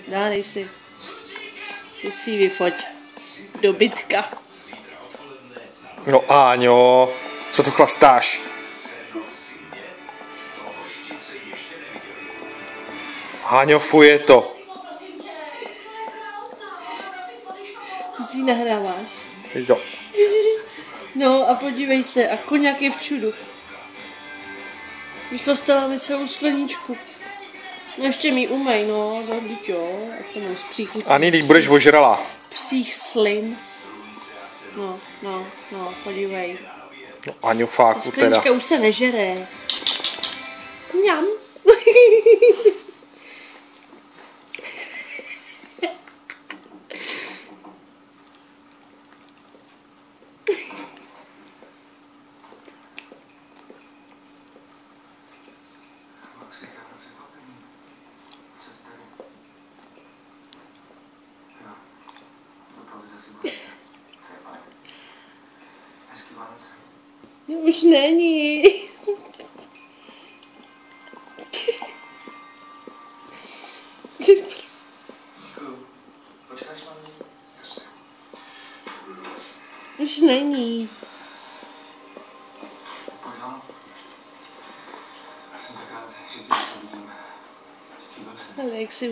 Dálej si. Teď si ji vyfoť. Dobytka. No Áňo, co to chlastáš? Háňo, fuje to. Ty si ji nahráváš. Jo. No a podívej se, a koněk je v čudu. Vychlastala mi celou skleničku. No ještě mi umej, no, dobít jo, ať to mám z příchu. Ani když budeš ožralá. Psích slin. No, podívej. No Áňo, fáku teda. Sklenička už se nežere. Mňam. Už není. Už není. Ale jak si